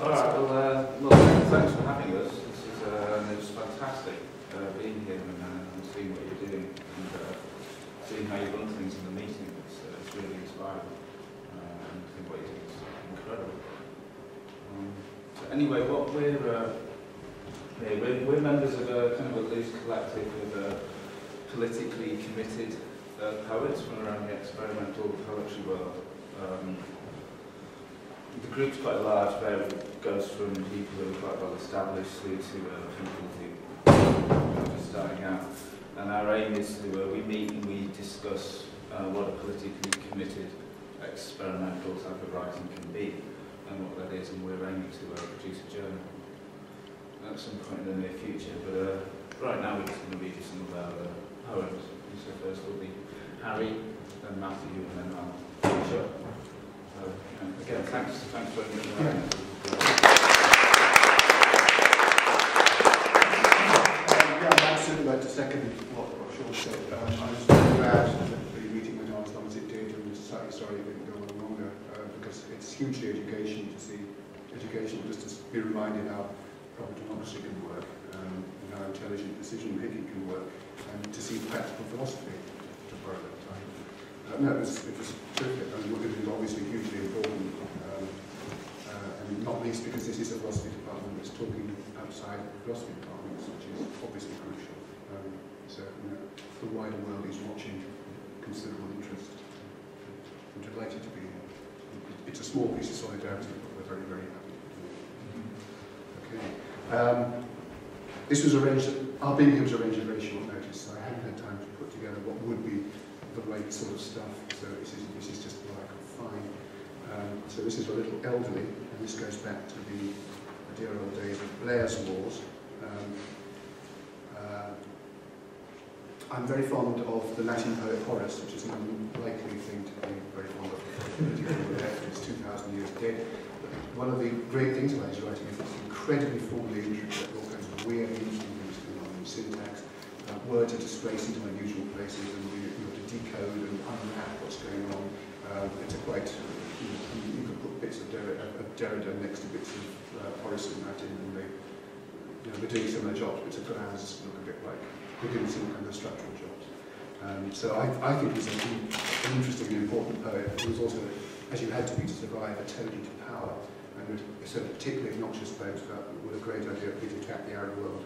All right, well, thanks for having us. It was fantastic being here and seeing what you're doing and seeing how you run things in the meeting. It's really inspiring. And I think what you do is incredible. So anyway, what we're members of a kind of a loose collective of politically committed poets from around the experimental poetry world. The group's quite large, but it goes from people who are quite well established through to people who are just starting out. And our aim is to, we meet and we discuss what a politically committed experimental type of writing can be and what that is, and we're aiming to produce a journal at some point in the near future. But right now we're just going to read you some of our poems. So first will be Harry, then Matthew, and then I'll show. Again, thanks for inviting me. I'd certainly like to second what Sean said. I was very glad that the meeting went on as long as it did, and slightly sorry it didn't go on longer, because it's hugely educational to see, just to be reminded how proper democracy can work, and how intelligent decision making can work, and to see practical philosophy to borrow that time. No, it was terrific, and what it is obviously hugely important, and not least because this is a philosophy department that's talking outside philosophy departments, which is obviously crucial. So the wider world is watching considerable interest. I'm delighted to be here. It's a small piece of solidarity, but we're very, very happy. Okay. This was arranged, our being here was arranged at very short notice, so I haven't had time to put together what would be the right sort of stuff, so this is just what I could find. So this is a little elderly, and this goes back to the dear old days of Blair's Wars. I'm very fond of the Latin poet Horace, which is an unlikely thing to be very fond of. It's 2,000 years dead. But one of the great things about his writing is it's incredibly formally intricate, all kinds of weird, interesting things going on in syntax. Words are displaced into unusual places, and you have to decode and unwrap what's going on. It's a quite, you could put bits of Derrida next to bits of Horace and Latin, and they're doing similar jobs, but to Graz look a bit like they're doing some kind of structural jobs. So I think he's an interesting and important poet who was also, as you had to be to survive, a toady to power, and so particularly obnoxious poems with a great idea of how to attack the Arab world.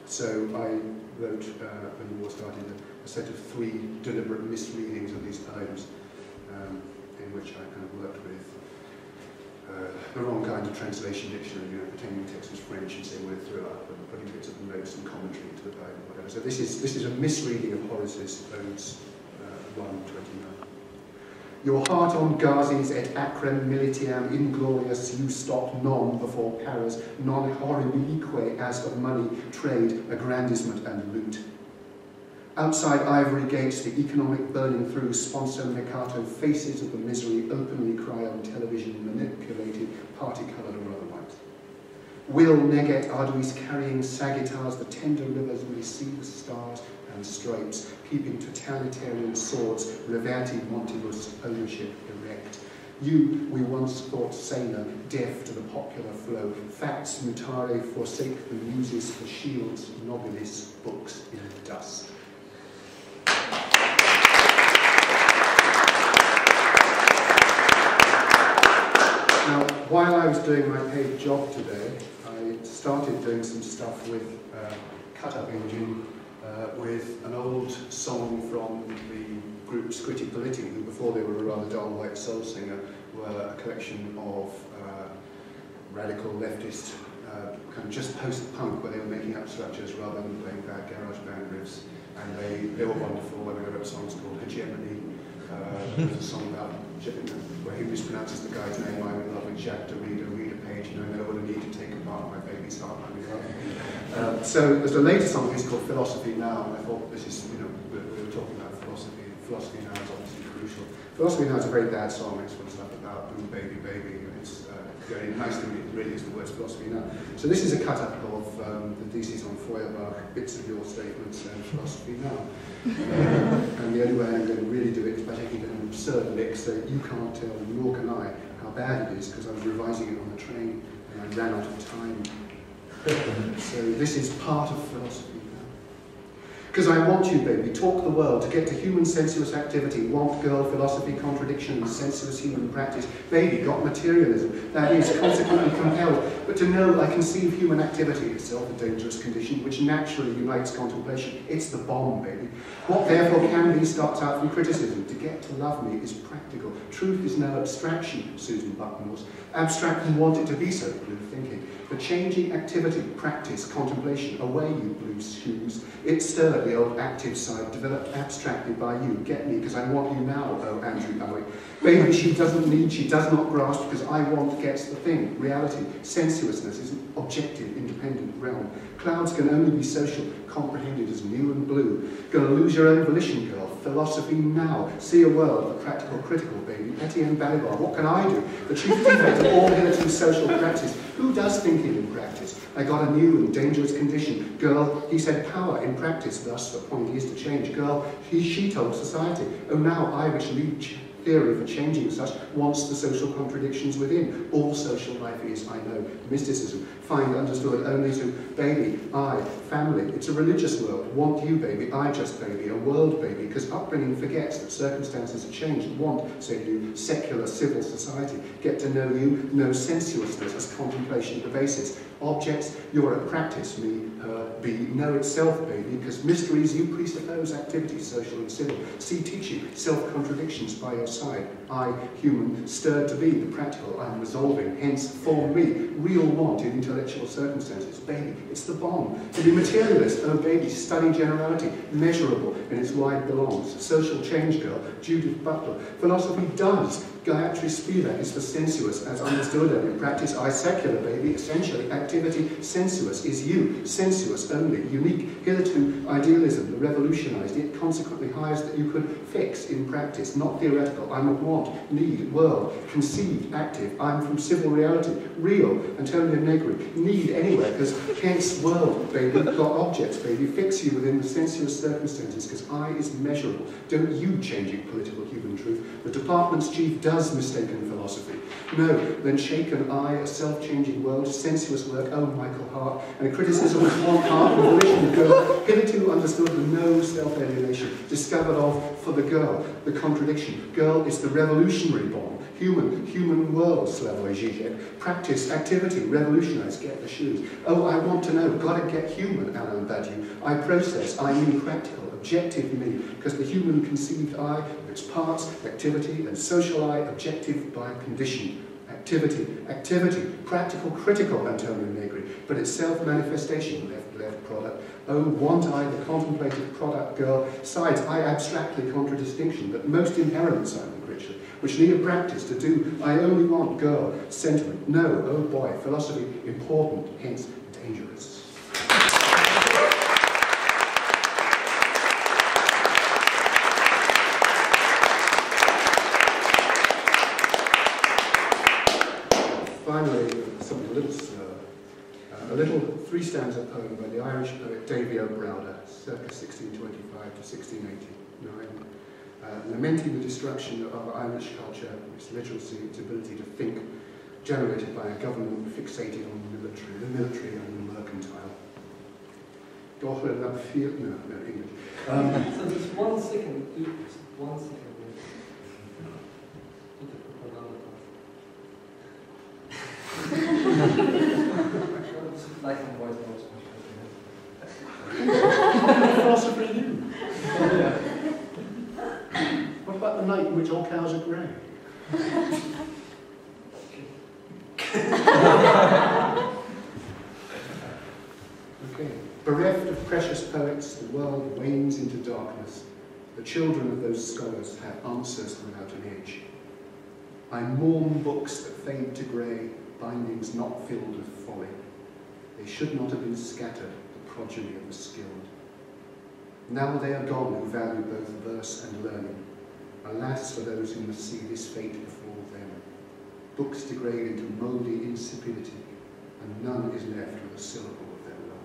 So I wrote, when the war started, a set of 3 deliberate misreadings of these poems, in which I kind of worked with the wrong kind of translation dictionary, pretending the text was French and saying word through up, and putting bits of notes and commentary into the poem, whatever. So this is a misreading of Horace's Odes 1:29. Your heart on Gazis et acrem militiam inglorious you stopped non before Paris, non horribilique as of money, trade, aggrandizement and loot. Outside ivory gates, the economic burning through sponsor Mercato faces of the misery openly cry on television, manipulated, party-coloured or otherwise. Will neget arduis carrying sagittars, the tender rivers receive the stars and stripes, keeping totalitarian swords, reverti montibus, ownership erect. You, we once thought saner, deaf to the popular flow, facts mutare forsake the muses for shields, nobilis, books in dust. Now, while I was doing my paid job today, I started doing some stuff with cut-up engine, with an old song from the group Scritti Politti, who before they were a rather dull white soul singer, were a collection of radical leftist, kind of just post-punk, where they were making up structures rather than playing bad garage band riffs. And they were wonderful, and they wrote songs called Hegemony. There's a song about where he mispronounces the guy's name. I'm in love with Jacques Derrida, read a page, and I know what I need to take apart my baby's heart. So there's a later song of his called Philosophy Now, and I thought this is, we were talking about philosophy. Philosophy Now is obviously crucial. Philosophy Now is a very bad song. It's full of stuff about boom, baby, baby. It's very nice to really is the words Philosophy Now. So this is a cut-up of the thesis on Feuerbach, bits of your statements, and Philosophy Now. And the only way I'm going to really do it is by taking an absurd lick so that you can't tell, nor can I, how bad it is because I was revising it on the train and I ran out of time. So this is part of philosophy. Because I want you, baby, talk the world, to get to human sensuous activity, want, girl, philosophy, contradiction, sensuous human practice. Baby, got materialism, that is, consequently compelled. But to know I conceive human activity itself a dangerous condition, which naturally unites contemplation. It's the bomb, baby. What therefore can be starts out from criticism. To get to love me is practical. Truth is no abstraction, Susan Bucknall's. Abstract and want it to be so, blue thinking. The changing activity, practice, contemplation, away you blue shoes. It's stirred the old active side, developed abstractly by you. Get me, because I want you now, oh Andrew Bowie. Baby, she doesn't need, she does not grasp, because I want gets the thing. Reality, sensuousness is an objective, independent realm. Clouds can only be social, comprehended as new and blue. Gonna lose your own volition, girl. Philosophy now. See a world of the practical, critical, baby. Etienne Balibar, what can I do? The chief defect of all hitherto social practice. Who does thinking in practice? I got a new and dangerous condition. Girl, he said power in practice, thus the point is to change. Girl, she told society. Oh, now I which lead theory for changing such wants the social contradictions within. All social life is, I know, mysticism. Find understood only to baby, I, family. It's a religious world. Want you, baby, I just baby, a world baby, because upbringing forgets that circumstances have changed. Want, say you, secular civil society. Get to know you, know sensuousness as contemplation the basis. Objects, you're at practice, me, her, be, know itself, baby, because mysteries you presuppose activities, social and civil. See teaching, self-contradictions by your side. I, human, stirred to be the practical, I'm resolving, hence form me, real want in intellectual circumstances. Baby, it's the bomb. To be materialist, oh baby, study generality, measurable in its wide belongs. Social change girl, Judith Butler. Philosophy does. Gayatri Spivak is for sensuous, as understood and in practice I secular, baby. Essentially, activity sensuous is you, sensuous only, unique. Hitherto, idealism, the revolutionized, it consequently hires that you could fix in practice, not theoretical. I'm of want, need, world, conceived, active. I'm from civil reality, real, Antonio Negri. Need anywhere, because hence world, baby, got objects, baby. Fix you within the sensuous circumstances, because I is measurable. Don't you changing political human truth. The department's chief does mistaken philosophy. No, then shaken I, a self-changing world, sensuous work, oh Michael Hart, and a criticism of one heart and volition of girl, hitherto understood the no self-alienation, discovered of for the girl, the contradiction. Girl is the revolutionary bomb, human world, Slavoj Žižek. Practice, activity, revolutionize, get the shoes. Oh, I want to know, gotta get human, Alan Badiou. I process, I mean practical, objective me, because the human conceived I, its parts, activity, and social I, objective by condition. Activity, practical, critical, Antonio Negri, but its self-manifestation, left product. Oh, want I, the contemplative product girl, sides I abstractly contradistinction, but most inherent, Simon Critchley, which need a practice to do, I only want girl, sentiment, no, oh boy, philosophy, important, hence dangerous. Finally, something a little slower. A little three-stanza poem by the Irish poet Davy O'Browder, circa 1625 to 1689, lamenting the destruction of our Irish culture, its literacy, its ability to think, generated by a government fixated on the military and the mercantile. No, English. So just 1 second, 1 second. Like some voice notes. Philosopher you. What about the night in which all cows are grey? Okay. Bereft of precious poets, the world wanes into darkness. The children of those scholars have answers without an edge. I mourn books that fade to grey, bindings not filled with folly. They should not have been scattered, the progeny of the skilled. Now they are gone who value both verse and learning. Alas for those who must see this fate before them. Books degrade into mouldy insipidity, and none is left with a syllable of their love.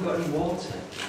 got any water?